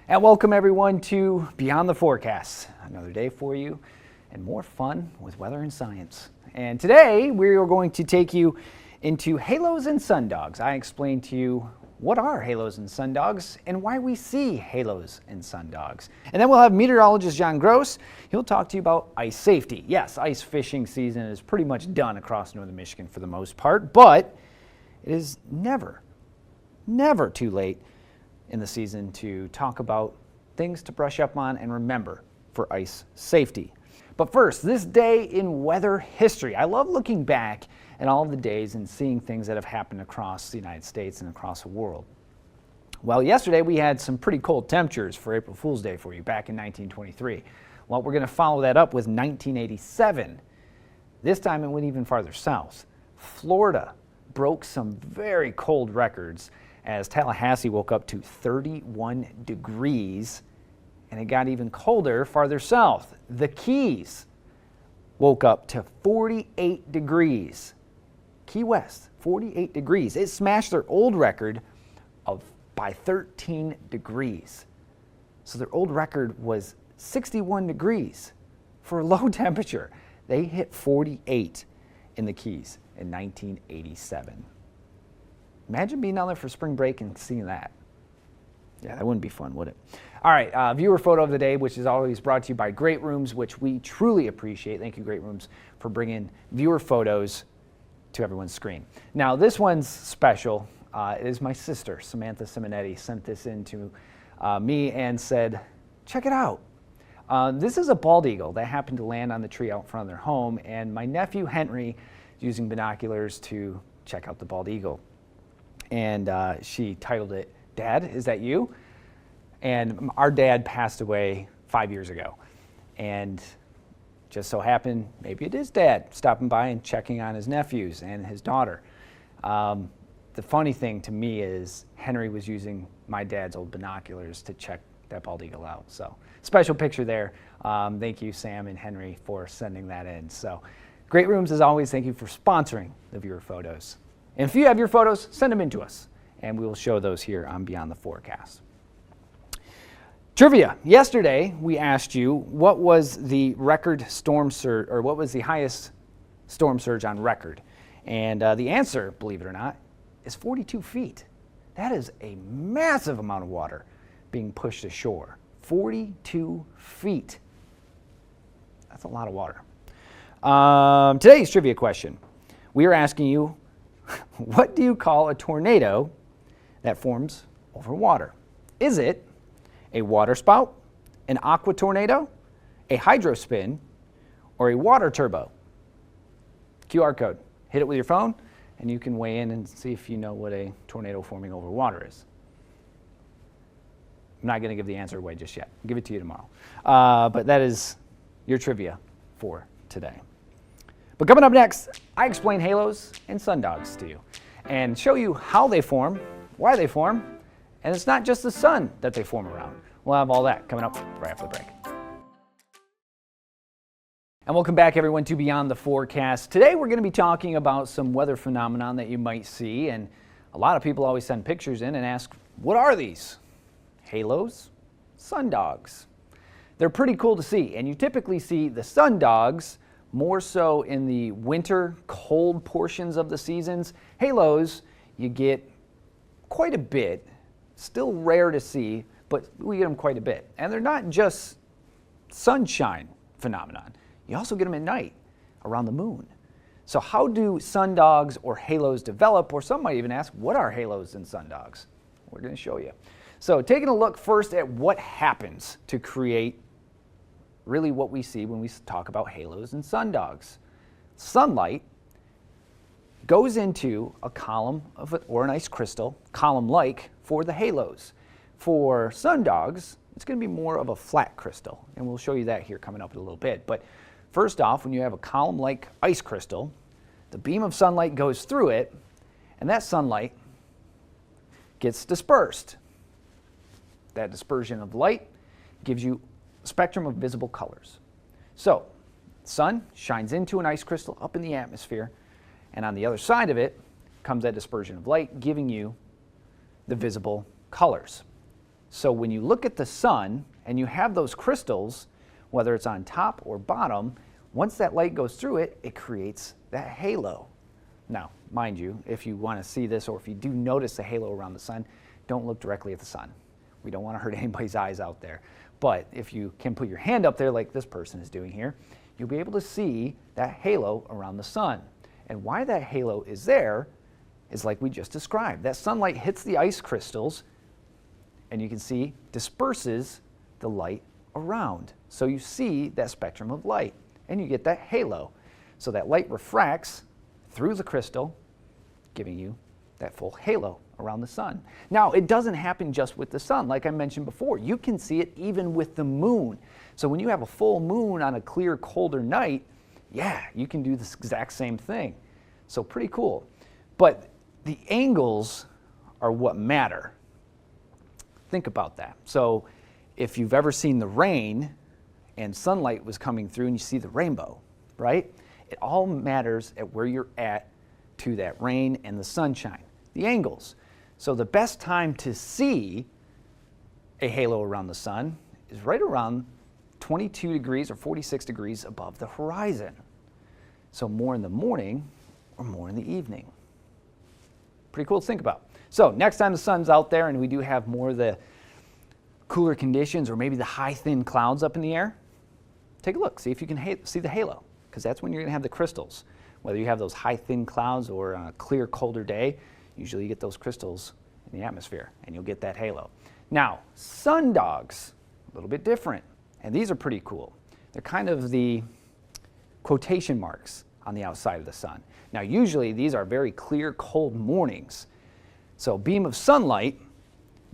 And welcome everyone to Beyond the Forecast. Another day for you and more fun with weather and science. And today we are going to take you into halos and sundogs. I explained to you what are halos and sundogs and why we see halos and sundogs. And then we'll have meteorologist John Gross. He'll talk to you about ice safety. Yes, ice fishing season is pretty much done across northern Michigan for the most part, but it is never too late in the season to talk about things to brush up on and remember for ice safety. But first, this day in weather history. I love looking back at all of the days and seeing things that have happened across the United States and across the world. Well, yesterday we had some pretty cold temperatures for April Fool's Day for you back in 1923. Well, we're going to follow that up with 1987. This time it went even farther south. Florida broke some very cold records as Tallahassee woke up to 31 degrees, and it got even colder farther south. The Keys woke up to 48 degrees. Key West, 48 degrees. It smashed their old record by 13 degrees. So their old record was 61 degrees for a low temperature. They hit 48 in the Keys in 1987. Imagine being down there for spring break and seeing that. Yeah, that wouldn't be fun, would it? All right, viewer photo of the day, which is always brought to you by Great Rooms, which we truly appreciate. Thank you, Great Rooms, for bringing viewer photos to everyone's screen. Now, this one's special. It is my sister, Samantha Simonetti, sent this in to me and said, check it out. This is a bald eagle that happened to land on the tree out front of their home, and my nephew, Henry, is using binoculars to check out the bald eagle. And she titled it, "Dad, is that you?" And our dad passed away 5 years ago. And just so happened, maybe it is Dad stopping by and checking on his nephews and his daughter. The funny thing to me is Henry was using my dad's old binoculars to check that bald eagle out. So special picture there. Thank you, Sam and Henry, for sending that in. So Great Rooms, as always, thank you for sponsoring the viewer photos. And if you have your photos, send them in to us, and we will show those here on Beyond the Forecast. Trivia. Yesterday, we asked you what was the record storm surge, or what was the highest storm surge on record? And the answer, believe it or not, is 42 feet. That is a massive amount of water being pushed ashore. 42 feet. That's a lot of water. Today's trivia question. We are asking you, what do you call a tornado that forms over water? Is it a water spout, an aqua tornado, a hydrospin, or a water turbo? QR code. Hit it with your phone, and you can weigh in and see if you know what a tornado forming over water is. I'm not going to give the answer away just yet. I'll give it to you tomorrow. But that is your trivia for today. But coming up next, I explain halos and sundogs to you and show you how they form, why they form, and it's not just the sun that they form around. We'll have all that coming up right after the break. And welcome back, everyone, to Beyond the Forecast. Today we're going to be talking about some weather phenomenon that you might see, and a lot of people always send pictures in and ask, what are these? Halos, sundogs. They're pretty cool to see, and you typically see the sundogs more so in the winter, cold portions of the seasons. Halos, you get quite a bit. Still rare to see, but we get them quite a bit. And they're not just sunshine phenomenon. You also get them at night, around the moon. So how do sundogs or halos develop? Or some might even ask, what are halos and sundogs? We're going to show you. So taking a look first at what happens to create really what we see when we talk about halos and sundogs. Sunlight goes into a column or an ice crystal, column-like, for the halos. For sundogs, it's going to be more of a flat crystal, and we'll show you that here coming up in a little bit. But first off, when you have a column-like ice crystal, the beam of sunlight goes through it, and that sunlight gets dispersed. That dispersion of light gives you spectrum of visible colors. So, sun shines into an ice crystal up in the atmosphere, and on the other side of it comes that dispersion of light, giving you the visible colors. So when you look at the sun and you have those crystals, whether it's on top or bottom, once that light goes through it, it creates that halo. Now, mind you, if you want to see this or if you do notice the halo around the sun, don't look directly at the sun. We don't want to hurt anybody's eyes out there. But if you can put your hand up there like this person is doing here, you'll be able to see that halo around the sun. And why that halo is there is like we just described. That sunlight hits the ice crystals and you can see disperses the light around. So you see that spectrum of light and you get that halo. So that light refracts through the crystal, giving you that full halo around the sun. Now, it doesn't happen just with the sun. Like I mentioned before, you can see it even with the moon. So when you have a full moon on a clear, colder night, yeah, you can do this exact same thing. So pretty cool. But the angles are what matter. Think about that. So if you've ever seen the rain and sunlight was coming through and you see the rainbow, right? It all matters at where you're at to that rain and the sunshine, the angles. So the best time to see a halo around the sun is right around 22 degrees or 46 degrees above the horizon. So more in the morning or more in the evening. Pretty cool to think about. So next time the sun's out there and we do have more of the cooler conditions or maybe the high thin clouds up in the air, take a look, see if you can see the halo, because that's when you're going to have the crystals. Whether you have those high thin clouds or on a clear colder day, usually you get those crystals in the atmosphere and you'll get that halo. Now, sundogs, a little bit different, and these are pretty cool. They're kind of the quotation marks on the outside of the sun. Now, usually these are very clear, cold mornings. So a beam of sunlight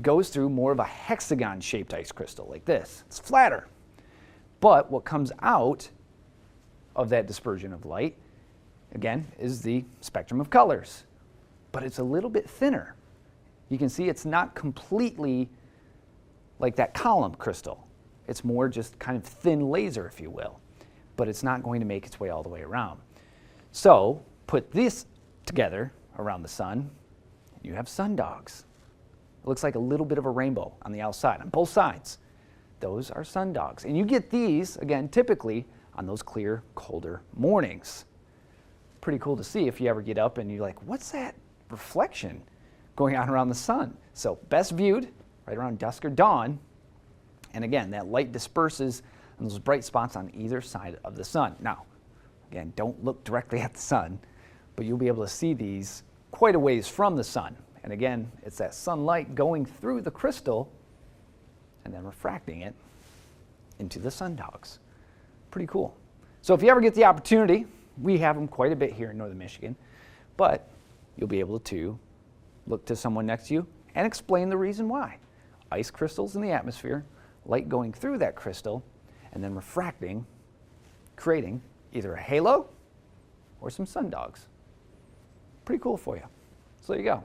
goes through more of a hexagon-shaped ice crystal like this. It's flatter. But what comes out of that dispersion of light, again, is the spectrum of colors. But it's a little bit thinner. You can see it's not completely like that column crystal. It's more just kind of thin laser, if you will. But it's not going to make its way all the way around. So put this together around the sun, you have sundogs. It looks like a little bit of a rainbow on the outside, on both sides. Those are sundogs. And you get these, again, typically on those clear, colder mornings. Pretty cool to see if you ever get up and you're like, what's that reflection going on around the sun? So best viewed right around dusk or dawn. And again, that light disperses on those bright spots on either side of the sun. Now, again, don't look directly at the sun, but you'll be able to see these quite a ways from the sun. And again, it's that sunlight going through the crystal and then refracting it into the sundogs. Pretty cool. So if you ever get the opportunity, we have them quite a bit here in northern Michigan, but you'll be able to look to someone next to you and explain the reason why. Ice crystals in the atmosphere, light going through that crystal, and then refracting, creating either a halo or some sundogs. Pretty cool for you. So there you go.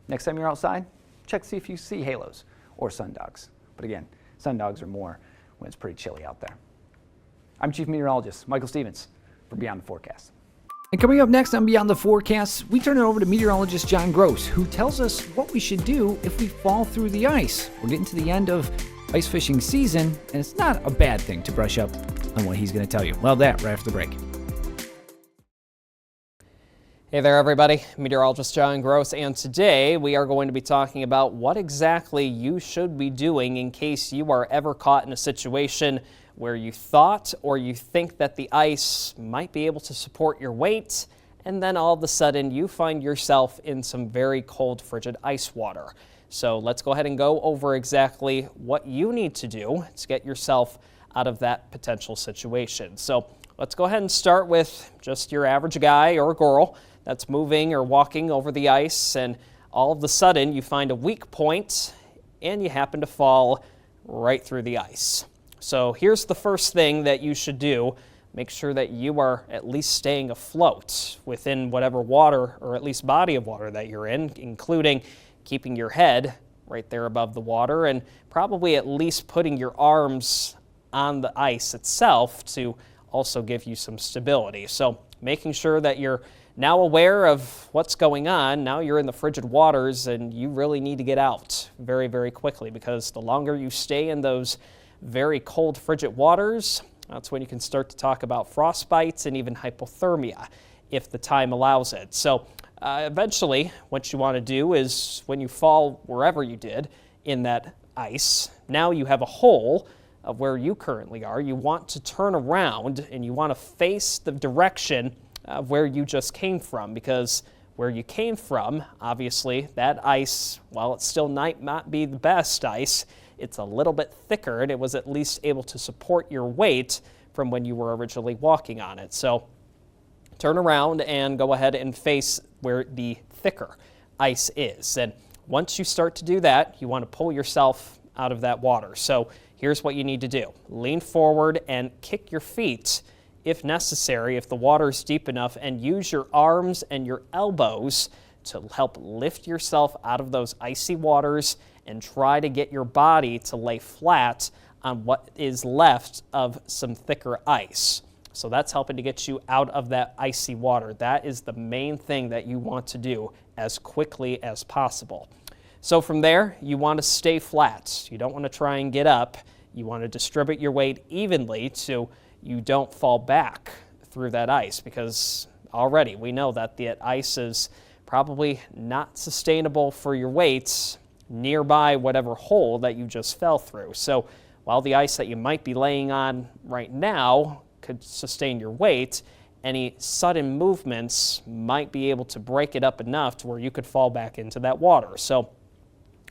Next time you're outside, check to see if you see halos or sundogs. But again, sundogs are more when it's pretty chilly out there. I'm Chief Meteorologist Michael Stevens for Beyond the Forecast. And coming up next on Beyond the Forecast, we turn it over to meteorologist John Gross, who tells us what we should do if we fall through the ice. We're getting to the end of ice fishing season, and it's not a bad thing to brush up on what he's going to tell you. Well, that right after the break. Hey there, everybody. Meteorologist John Gross, and today we are going to be talking about what exactly you should be doing in case you are ever caught in a situation where you thought or you think that the ice might be able to support your weight, and then all of a sudden you find yourself in some very cold, frigid ice water. So let's go ahead and go over exactly what you need to do to get yourself out of that potential situation. So let's go ahead and start with just your average guy or girl that's moving or walking over the ice, and all of a sudden you find a weak point and you happen to fall right through the ice. So here's the first thing that you should do. Make sure that you are at least staying afloat within whatever water or at least body of water that you're in, including keeping your head right there above the water and probably at least putting your arms on the ice itself to also give you some stability. So making sure that you're Now aware of what's going on, now you're in the frigid waters and you really need to get out very, very quickly, because the longer you stay in those very cold, frigid waters, that's when you can start to talk about frostbites and even hypothermia if the time allows it. So eventually, what you want to do is when you fall wherever you did in that ice, now you have a hole of where you currently are. You want to turn around and you want to face the direction of where you just came from, because where you came from, obviously, that ice, while it still might not be the best ice, it's a little bit thicker and it was at least able to support your weight from when you were originally walking on it. So turn around and go ahead and face where the thicker ice is. And once you start to do that, you want to pull yourself out of that water. So here's what you need to do. Lean forward and kick your feet if necessary, if the water is deep enough, and use your arms and your elbows to help lift yourself out of those icy waters and try to get your body to lay flat on what is left of some thicker ice. So that's helping to get you out of that icy water. That is the main thing that you want to do as quickly as possible. So from there, you want to stay flat. You don't want to try and get up. You want to distribute your weight evenly so you don't fall back through that ice, because already we know that the ice is probably not sustainable for your weights nearby whatever hole that you just fell through. So while the ice that you might be laying on right now could sustain your weight, any sudden movements might be able to break it up enough to where you could fall back into that water. So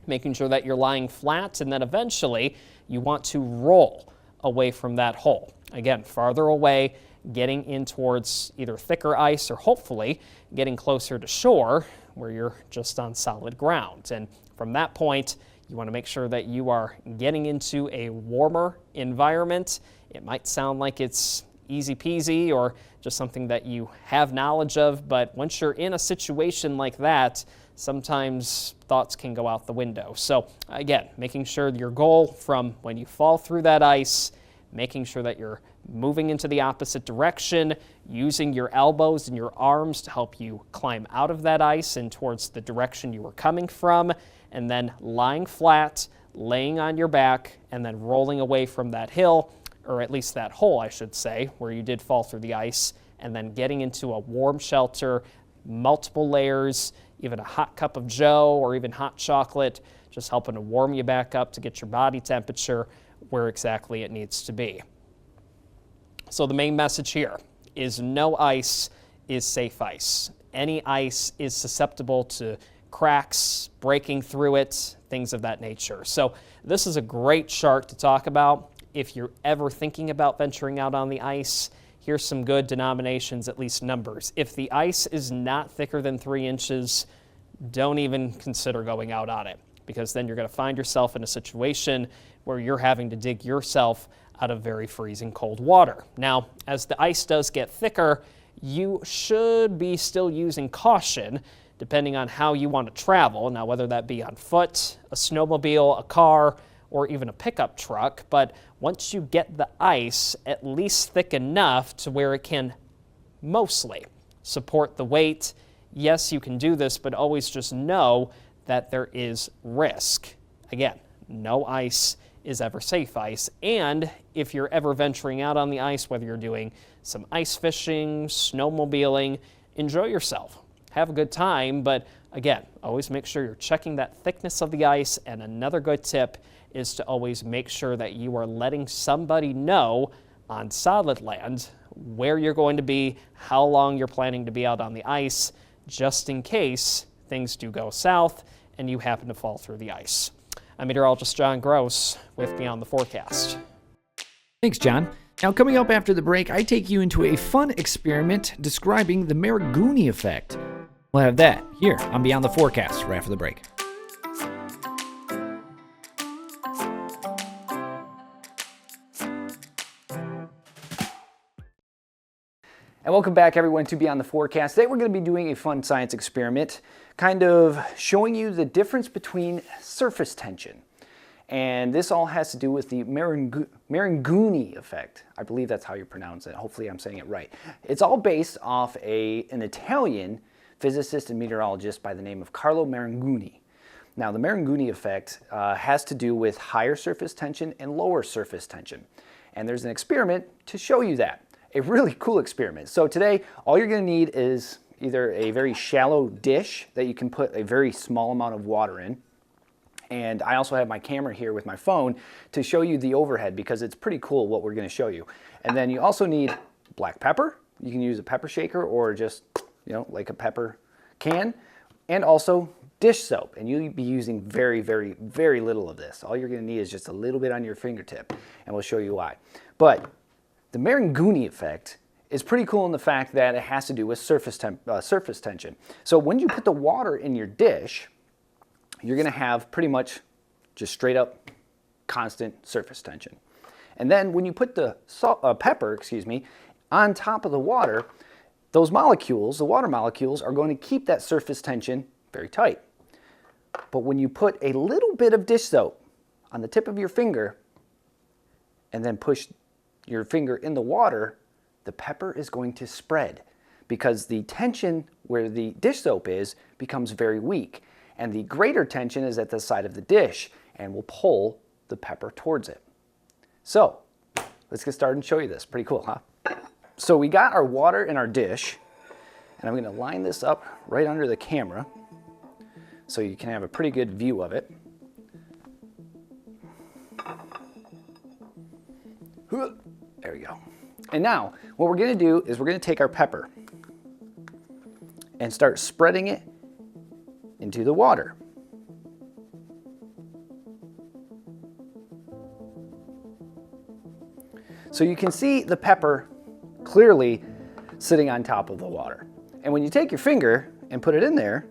making sure that you're lying flat, and then eventually you want to roll away from that hole. Again, farther away, getting in towards either thicker ice or hopefully getting closer to shore where you're just on solid ground. And from that point, you want to make sure that you are getting into a warmer environment. It might sound like it's easy peasy or just something that you have knowledge of, but once you're in a situation like that, sometimes thoughts can go out the window. So again, making sure your goal from when you fall through that ice, making sure that you're moving into the opposite direction, using your elbows and your arms to help you climb out of that ice and towards the direction you were coming from, and then lying flat, laying on your back, and then rolling away from that hill, or at least that hole, I should say, where you did fall through the ice, and then getting into a warm shelter, multiple layers, even a hot cup of joe or even hot chocolate, just helping to warm you back up to get your body temperature where exactly it needs to be. So the main message here is no ice is safe ice. Any ice is susceptible to cracks, breaking through it, things of that nature. So this is a great chart to talk about. If you're ever thinking about venturing out on the ice, here's some good denominations, at least numbers. If the ice is not thicker than 3 inches, don't even consider going out on it, because then you're going to find yourself in a situation where you're having to dig yourself out of very freezing cold water. Now, as the ice does get thicker, you should be still using caution depending on how you want to travel. Now, whether that be on foot, a snowmobile, a car, or even a pickup truck. But once you get the ice at least thick enough to where it can mostly support the weight, yes, you can do this, but always just know that there is risk. Again, no ice is ever safe ice. And if you're ever venturing out on the ice, whether you're doing some ice fishing, snowmobiling, enjoy yourself. Have a good time, but again, always make sure you're checking that thickness of the ice. And another good tip is to always make sure that you are letting somebody know on solid land where you're going to be, how long you're planning to be out on the ice, just in case things do go south and you happen to fall through the ice. I'm Meteorologist John Gross with Beyond the Forecast. Thanks, John. Now, coming up after the break, I take you into a fun experiment describing the Mariguni effect. We'll have that here on Beyond the Forecast right after the break. And welcome back, everyone, to Beyond the Forecast. Today we're going to be doing a fun science experiment, kind of showing you the difference between surface tension And this all has to do with the Marangoni effect. I believe that's how you pronounce it. Hopefully I'm saying it right. It's all based off an Italian physicist and meteorologist by the name of Carlo Marangoni. Now, the Marangoni effect has to do with higher surface tension and lower surface tension. And there's an experiment to show you that. A really cool experiment. So today, all you're going to need is either a very shallow dish that you can put a very small amount of water in. And I also have my camera here with my phone to show you the overhead because it's pretty cool what we're going to show you. And then you also need black pepper. You can use a pepper shaker or just, like a pepper can. And also dish soap. And you'll be using very, very, very little of this. All you're going to need is just a little bit on your fingertip. And we'll show you why. But the Marangoni effect is pretty cool in the fact that it has to do with surface tension. So when you put the water in your dish, you're going to have pretty much just straight up constant surface tension. And then when you put the pepper, on top of the water, those molecules, the water molecules, are going to keep that surface tension very tight. But when you put a little bit of dish soap on the tip of your finger and then push your finger in the water, the pepper is going to spread because the tension where the dish soap is becomes very weak. And the greater tension is at the side of the dish and will pull the pepper towards it. So let's get started and show you this. Pretty cool, huh? So we got our water in our dish, and I'm going to line this up right under the camera so you can have a pretty good view of it. There we go. And now what we're going to do is we're going to take our pepper and start spreading it into the water. So you can see the pepper clearly sitting on top of the water. And when you take your finger and put it in there,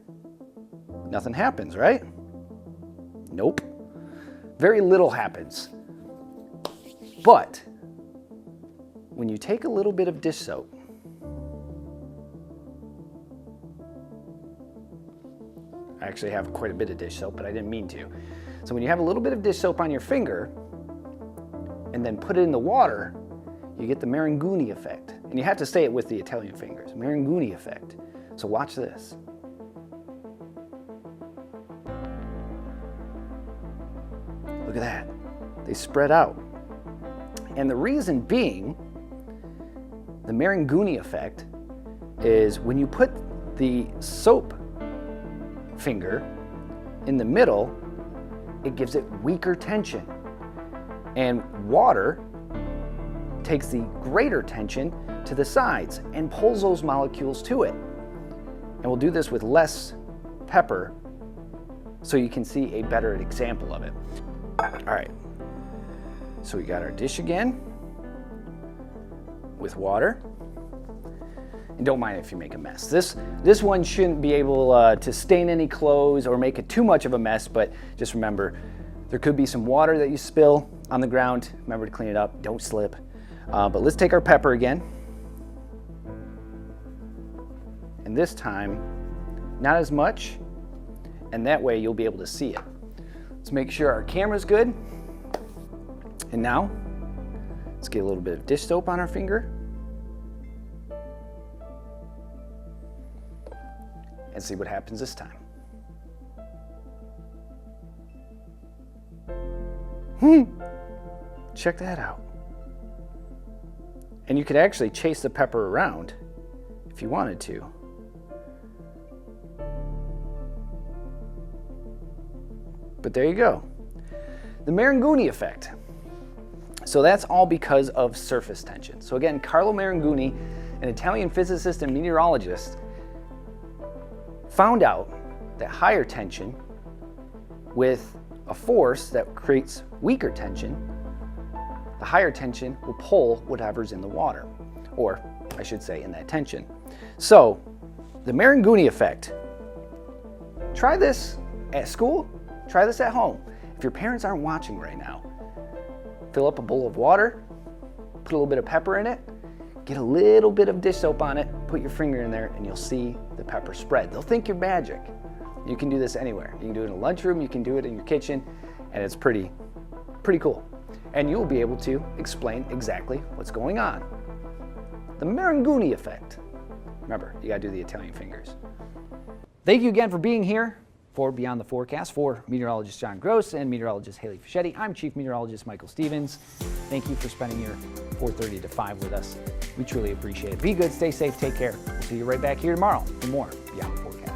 nothing happens, right? Nope. Very little happens. But when you take a little bit of dish soap I actually have quite a bit of dish soap, but I didn't mean to. So when you have a little bit of dish soap on your finger and then put it in the water, you get the Marangoni effect. And you have to say it with the Italian fingers, Marangoni effect. So watch this. Look at that. They spread out. And the reason being, the Marangoni effect is when you put the soap finger in the middle, it gives it weaker tension. And water takes the greater tension to the sides and pulls those molecules to it. And we'll do this with less pepper so you can see a better example of it. All right, so we got our dish again with water. And don't mind if you make a mess. This one shouldn't be able to stain any clothes or make it too much of a mess, but just remember, there could be some water that you spill on the ground. Remember to clean it up, don't slip. But let's take our pepper again. And this time, not as much, and that way you'll be able to see it. Let's make sure our camera's good. And now, let's get a little bit of dish soap on our finger. And see what happens this time. Check that out. And you could actually chase the pepper around if you wanted to. But there you go. The Marangoni effect. So that's all because of surface tension. So again, Carlo Marangoni, an Italian physicist and meteorologist, found out that higher tension with a force that creates weaker tension, the higher tension will pull whatever's in the water, or I should say in that tension. So the Marangoni effect, try this at school, try this at home. If your parents aren't watching right now, fill up a bowl of water, put a little bit of pepper in it, get a little bit of dish soap on it, put your finger in there, and you'll see the pepper spread. They'll think you're magic. You can do this anywhere. You can do it in a lunchroom, you can do it in your kitchen, and it's pretty cool. And you'll be able to explain exactly what's going on. The Marangoni effect. Remember, you gotta do the Italian fingers. Thank you again for being here for Beyond the Forecast. For meteorologist John Gross and meteorologist Haley Fischetti, I'm Chief Meteorologist Michael Stevens. Thank you for spending your 4:30 to 5 with us. We truly appreciate it. Be good, stay safe, take care. We'll see you right back here tomorrow for more Beyond the Forecast.